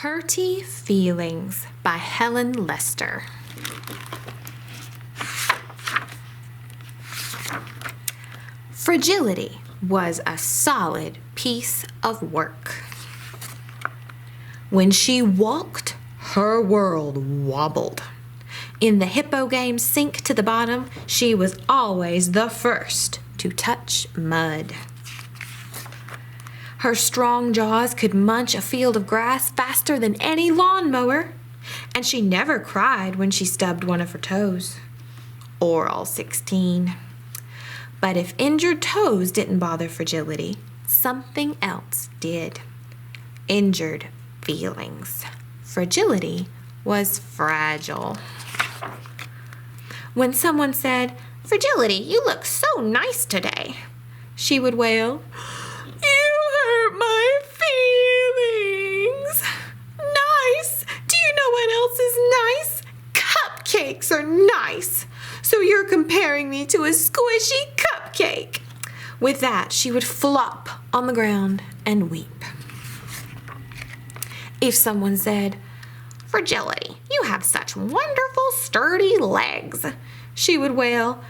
Hurty Feelings by Helen Lester. Fragility was a solid piece of work. When she walked, her world wobbled. In the hippo game Sink to the Bottom, she was always the first to touch mud. Her strong jaws could munch a field of grass faster than any lawnmower, and she never cried when she stubbed one of her toes, or all 16. But if injured toes didn't bother Fragility, something else did. Injured feelings. Fragility was fragile. When someone said, "Fragility, you look so nice today," she would wail, "You hurt my feelings." Nice? Do you know what else is nice? Cupcakes are nice. So you're comparing me to a squishy cupcake. With that, she would flop on the ground and weep. If someone said, "Fragility, you have such wonderful sturdy legs," she would wail,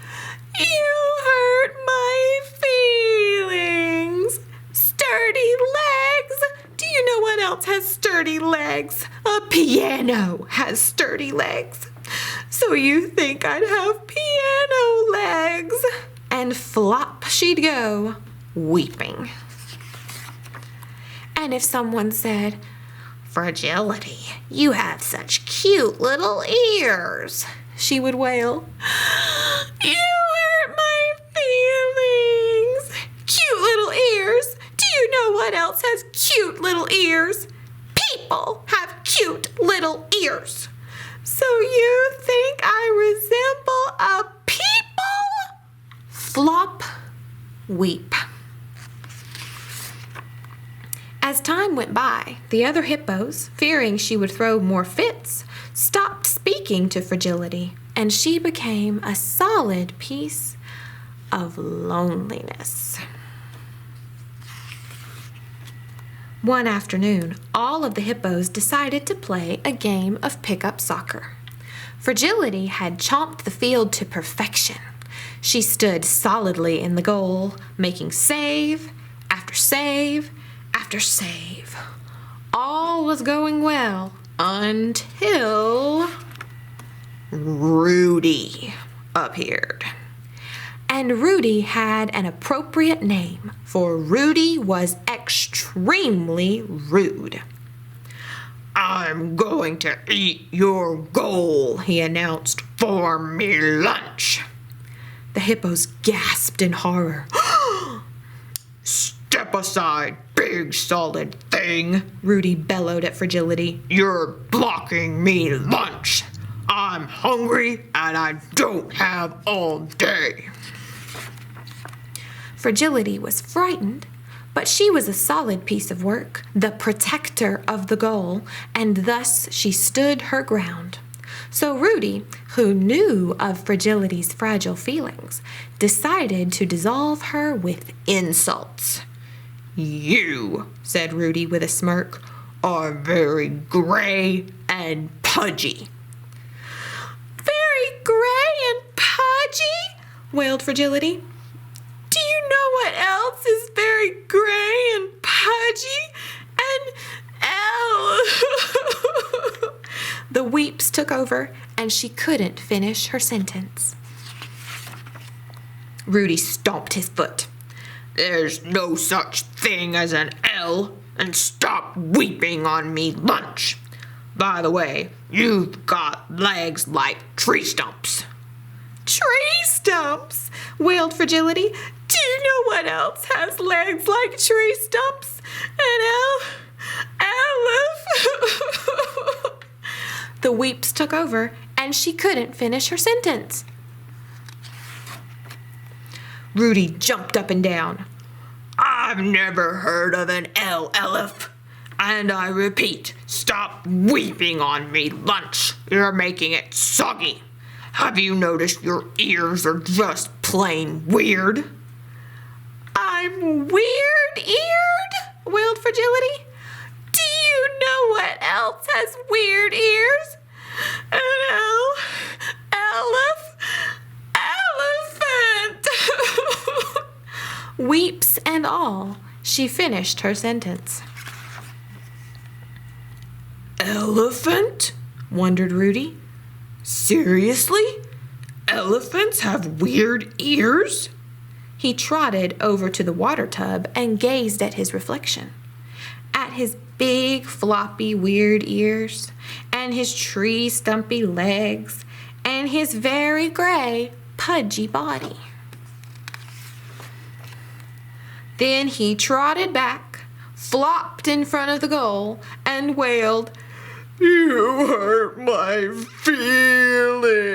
"You hurt my feelings." Sturdy legs? Do you know what else has sturdy legs? A piano has sturdy legs. So you think I'd have piano legs? And flop she'd go, weeping. And if someone said, "Fragility, you have such cute little ears," she would wail, "You hurt my feelings." Cute little ears? Do you know what else has cute little ears? People have cute little ears. So you think I resemble a people? Flop, weep. As time went by, the other hippos, fearing she would throw more fits, stopped speaking to Fragility, and she became a solid piece of loneliness. One afternoon, all of the hippos decided to play a game of pickup soccer. Fragility had chomped the field to perfection. She stood solidly in the goal, making save after save after save. All was going well until Rudy appeared. And Rudy had an appropriate name, for Rudy was extremely rude. "I'm going to eat your goal," he announced, "for me lunch." The hippos gasped in horror. "Step aside, big solid thing," Rudy bellowed at Fragility. "You're blocking me lunch. I'm hungry and I don't have all day." Fragility was frightened, but she was a solid piece of work, the protector of the goal, and thus she stood her ground. So Rudy, who knew of Fragility's fragile feelings, decided to dissolve her with insults. "You," said Rudy with a smirk, "are very gray and pudgy." "Very gray and pudgy?" wailed Fragility. "Do you know what else is very gray and pudgy? And The weeps took over, and she couldn't finish her sentence. Rudy stomped his foot. "There's no such thing as an L, and stop weeping on me lunch. By the way, you've got legs like tree stumps." "Tree stumps?" wailed Fragility. "Do you know what else has legs like tree stumps? An elephant." The weeps took over, and she couldn't finish her sentence. Rudy jumped up and down. "I've never heard of an elephant. And I repeat, stop weeping on me lunch. You're making it soggy. Have you noticed your ears are just plain weird?" "I'm weird-eared?" wailed Fragility. "Do you know what else else has weird ears? An elephant. Weeps and all, she finished her sentence. Elephant? Wondered Rudy. Seriously? Elephants have weird ears? He trotted over to the water tub and gazed at his reflection. At his big, floppy, weird ears, and his tree stumpy legs, and his very gray, pudgy body. Then he trotted back, flopped in front of the goal, and wailed, "You hurt my feelings."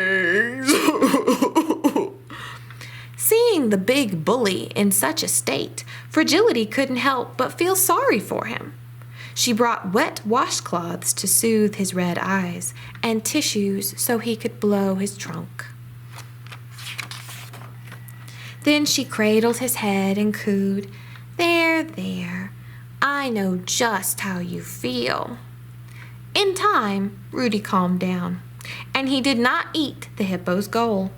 Seeing the big bully in such a state, Fragility couldn't help but feel sorry for him. She brought wet washcloths to soothe his red eyes and tissues so he could blow his trunk. Then she cradled his head and cooed, "There, there, I know just how you feel." In time, Rudy calmed down, and he did not eat the hippo's goal.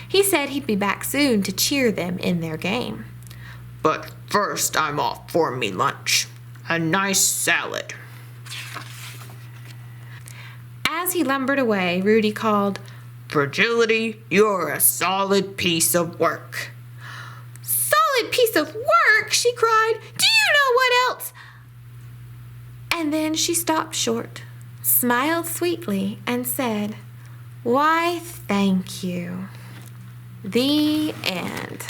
He said he'd be back soon to cheer them in their game. "But first I'm off for me lunch. A nice salad." As he lumbered away, Rudy called, "Fragility, you're a solid piece of work." "Solid piece of work?" she cried. "Do you know what else?" And then she stopped short, smiled sweetly, and said, "Why, thank you." The end.